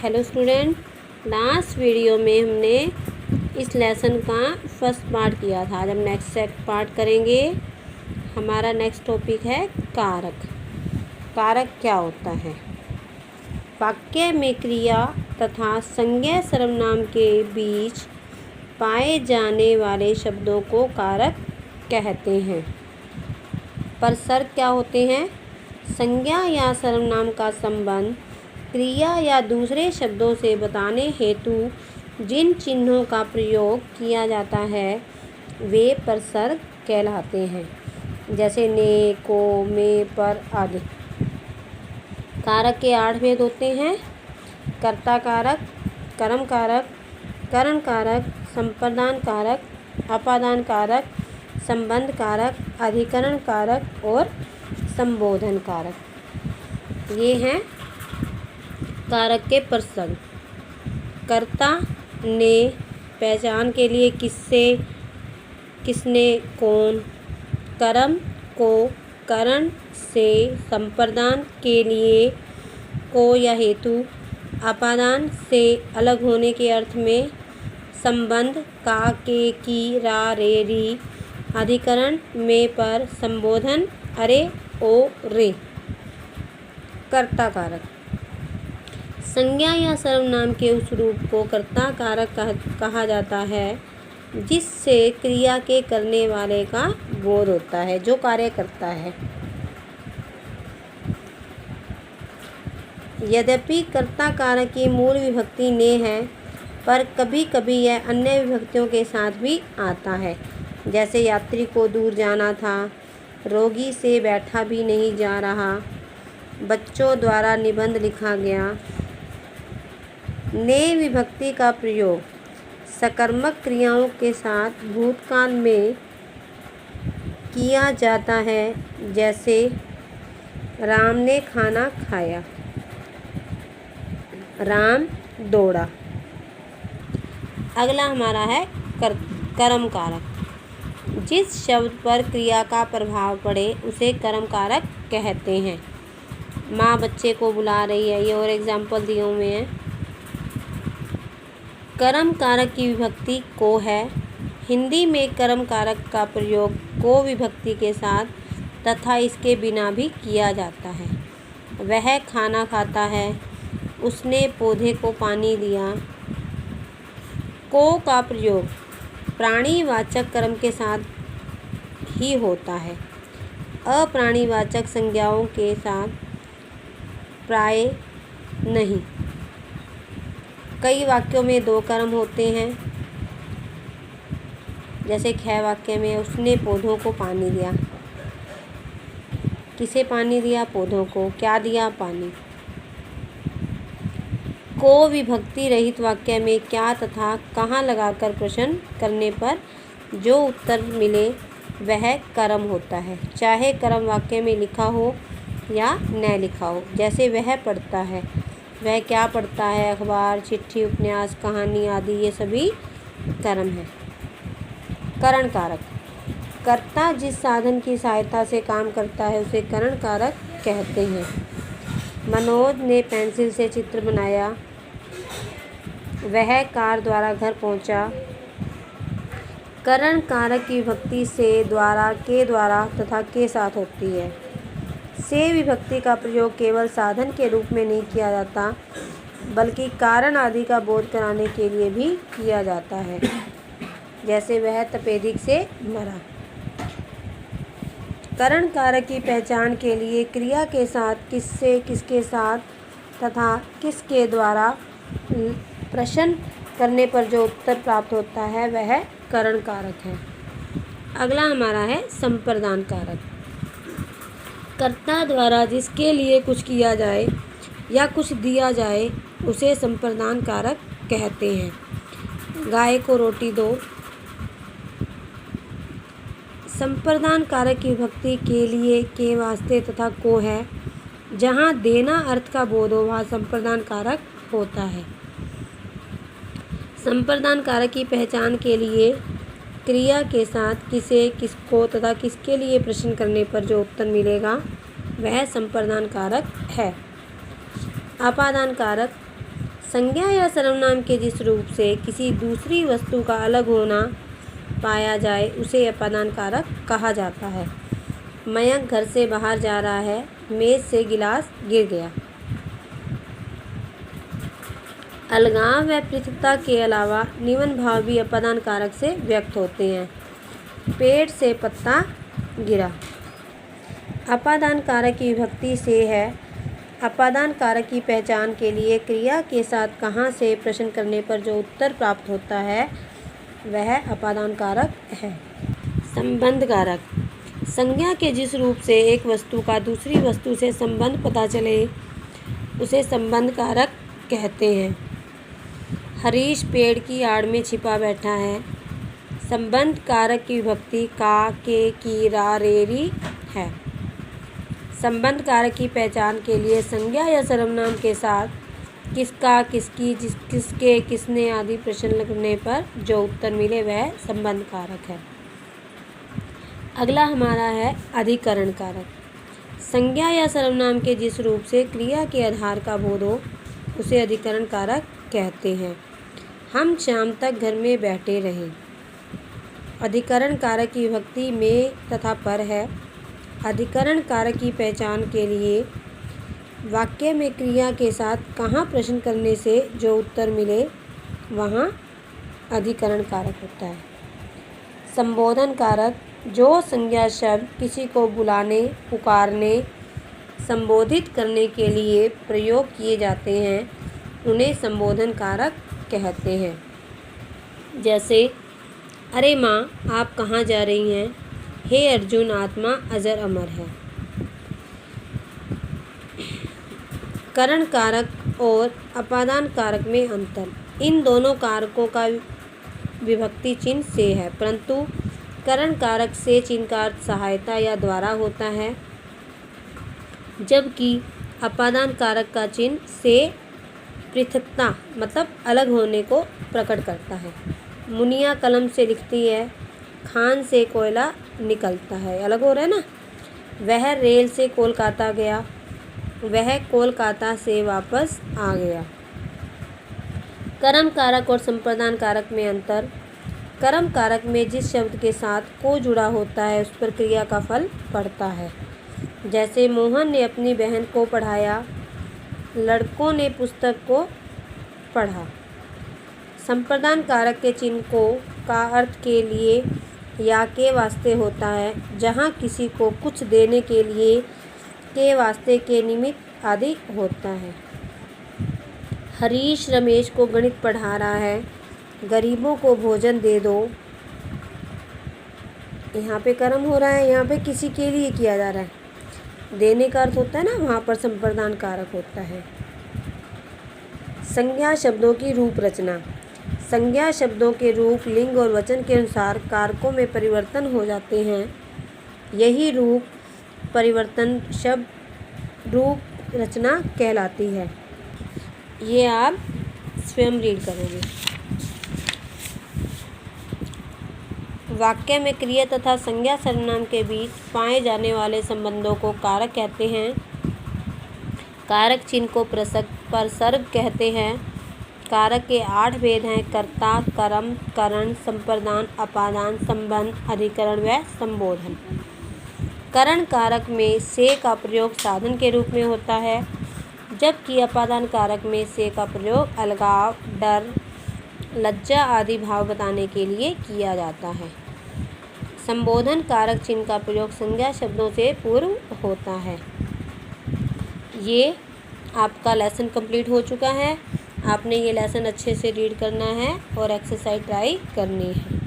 Hello student, last video में हमने इस लेसन का फर्स्ट पार्ट किया था। आज हम नेक्स्ट पार्ट करेंगे। हमारा नेक्स्ट टॉपिक है कारक। कारक क्या होता है? वाक्य में क्रिया तथा संज्ञा सर्वनाम के बीच पाए जाने वाले शब्दों को कारक कहते हैं। परसर्ग क्या होते हैं? संज्ञा या सर्वनाम का संबंध क्रिया या दूसरे शब्दों से बताने हेतु जिन चिन्हों का प्रयोग किया जाता है वे परसर्ग कहलाते हैं, जैसे ने, को, में, पर आदि। कारक के 8 भेद होते हैं: कर्ता कारक, कर्म कारक, करण कारक, संप्रदान कारक, अपादान कारक, संबंध कारक, अधिकरण कारक और संबोधन कारक। ये हैं कारक के परसर्ग। कर्ता ने, पहचान के लिए किससे, किसने, कौन। कर्म को, करण से, संप्रदान के लिए को या हेतु, अपादान से अलग होने के अर्थ में, संबंध का, के, की, रा, रे, री, अधिकरण में, पर, संबोधन अरे, ओ, रे। कर्ता कारक संज्ञा या सर्वनाम के उस रूप को कर्ता कारक कहा जाता है जिससे क्रिया के करने वाले का बोध होता है, जो कार्य करता है। यद्यपि कर्ता कारक की मूल विभक्ति ने है, पर कभी कभी यह अन्य विभक्तियों के साथ भी आता है, जैसे यात्री को दूर जाना था, रोगी से बैठा भी नहीं जा रहा, बच्चों द्वारा निबंध लिखा गया। ने विभक्ति का प्रयोग सकर्मक क्रियाओं के साथ भूतकाल में किया जाता है, जैसे राम ने खाना खाया, राम दौड़ा। अगला हमारा है कर्म कारक। जिस शब्द पर क्रिया का प्रभाव पड़े उसे कर्म कारक कहते हैं। माँ बच्चे को बुला रही है, ये और एग्जाम्पल दिए हुए हैं। कर्म कारक की विभक्ति को है। हिंदी में कर्म कारक का प्रयोग को विभक्ति के साथ तथा इसके बिना भी किया जाता है। वह खाना खाता है, उसने पौधे को पानी दिया। को का प्रयोग प्राणीवाचक कर्म के साथ ही होता है, अप्राणीवाचक संज्ञाओं के साथ प्राय नहीं। कई वाक्यों में 2 कर्म होते हैं, जैसे ख वाक्य में उसने पौधों को पानी दिया। किसे पानी दिया? पौधों को। क्या दिया? पानी। को विभक्ति रहित वाक्य में क्या तथा कहाँ लगाकर प्रश्न करने पर जो उत्तर मिले वह कर्म होता है, चाहे कर्म वाक्य में लिखा हो या न लिखा हो। जैसे वह पढ़ता है, वह क्या पढ़ता है? अखबार, चिट्ठी, उपन्यास, कहानी आदि, ये सभी कर्म है। करण कारक कर्ता जिस साधन की सहायता से काम करता है उसे करण कारक कहते हैं। मनोज ने पेंसिल से चित्र बनाया, वह कार द्वारा घर पहुंचा। करण कारक की विभक्ति से, द्वारा, के द्वारा तथा के साथ होती है। से विभक्ति का प्रयोग केवल साधन के रूप में नहीं किया जाता, बल्कि कारण आदि का बोध कराने के लिए भी किया जाता है, जैसे वह तपेदिक से मरा। करण कारक की पहचान के लिए क्रिया के साथ किससे, किसके साथ तथा किसके द्वारा प्रश्न करने पर जो उत्तर प्राप्त होता है वह करण कारक है। अगला हमारा है संप्रदान कारक। कर्ता द्वारा जिसके लिए कुछ किया जाए या कुछ दिया जाए उसे संप्रदान कारक कहते हैं। गाय को रोटी दो। संप्रदान कारक की विभक्ति के लिए, के वास्ते तथा को है। जहाँ देना अर्थ का बोध हो वहाँ संप्रदान कारक होता है। संप्रदान कारक की पहचान के लिए क्रिया के साथ किसे, किसको तथा किसके लिए प्रश्न करने पर जो उत्तर मिलेगा वह संप्रदान कारक है। अपादान कारक संज्ञा या सर्वनाम के जिस रूप से किसी दूसरी वस्तु का अलग होना पाया जाए उसे अपादान कारक कहा जाता है। मयंक घर से बाहर जा रहा है, मेज से गिलास गिर गया। अलगाव व पृथकता के अलावा निम्न भाव भी अपादान कारक से व्यक्त होते हैं। पेड़ से पत्ता गिरा। अपादान कारक की विभक्ति से है। अपादान कारक की पहचान के लिए क्रिया के साथ कहाँ से प्रश्न करने पर जो उत्तर प्राप्त होता है वह अपादान कारक है। संबंध कारक। संज्ञा के जिस रूप से एक वस्तु का दूसरी वस्तु से संबंध पता चले उसे संबंध कारक कहते हैं। हरीश पेड़ की आड़ में छिपा बैठा है। संबंध कारक की विभक्ति का, के, की, रा, रे, री है। संबंध कारक की पहचान के लिए संज्ञा या सर्वनाम के साथ किसका, किसकी, किसके, किसने आदि प्रश्न लगने पर जो उत्तर मिले वह संबंध कारक है। अगला हमारा है अधिकरण कारक। संज्ञा या सर्वनाम के जिस रूप से क्रिया के आधार का बोध हो उसे अधिकरण कारक कहते हैं। हम शाम तक घर में बैठे रहे। अधिकरण कारक की विभक्ति में तथा पर है। अधिकरण कारक की पहचान के लिए वाक्य में क्रिया के साथ कहाँ प्रश्न करने से जो उत्तर मिले वहाँ अधिकरण कारक होता है। संबोधन कारक। जो संज्ञा शब्द किसी को बुलाने, पुकारने, संबोधित करने के लिए प्रयोग किए जाते हैं उन्हें संबोधन कारक कहते हैं। जैसे, अरे माँ आप कहाँ जा रही हैं? हे अर्जुन आत्मा अजर अमर है। करण कारक और अपादान कारक में अंतर। इन दोनों कारकों का विभक्ति चिन्ह से है, परंतु करण कारक से चिन्ह का अर्थ सहायता या द्वारा होता है, जबकि अपादान कारक का चिन्ह से पृथकता मतलब अलग होने को प्रकट करता है। मुनिया कलम से लिखती है, खान से कोयला निकलता है, अलग हो रहा है ना। वह रेल से कोलकाता गया, वह कोलकाता से वापस आ गया। कर्म कारक और संप्रदान कारक में अंतर। कर्म कारक में जिस शब्द के साथ को जुड़ा होता है उस पर क्रिया का फल पड़ता है। जैसे मोहन ने अपनी बहन को पढ़ाया, लड़कों ने पुस्तक को पढ़ा। संप्रदान कारक के चिन्ह को का अर्थ के लिए या के वास्ते होता है, जहाँ किसी को कुछ देने के लिए के वास्ते के निमित्त आदि होता है। हरीश रमेश को गणित पढ़ा रहा है, गरीबों को भोजन दे दो। यहाँ पे कर्म हो रहा है, यहाँ पे किसी के लिए किया जा रहा है। देने का अर्थ होता है ना, वहाँ पर संप्रदान कारक होता है। संज्ञा शब्दों की रूप रचना। संज्ञा शब्दों के रूप लिंग और वचन के अनुसार कारकों में परिवर्तन हो जाते हैं। यही रूप परिवर्तन शब्द रूप रचना कहलाती है। ये आप स्वयं रीड करोगे। वाक्य में क्रिया तथा संज्ञा सर्वनाम के बीच पाए जाने वाले संबंधों को कारक कहते हैं। कारक चिन्ह को प्रसर्ग कहते हैं। कारक के 8 भेद हैं: कर्ता, कर्म, करण, संप्रदान, अपादान, संबंध, अधिकरण व संबोधन। करण कारक में से का प्रयोग साधन के रूप में होता है, जबकि अपादान कारक में से का प्रयोग अलगाव, डर, लज्जा आदि भाव बताने के लिए किया जाता है। संबोधन कारक चिन्ह का प्रयोग संज्ञा शब्दों से पूर्व होता है। ये आपका लेसन कंप्लीट हो चुका है। आपने ये लेसन अच्छे से रीड करना है और एक्सरसाइज ट्राई करनी है।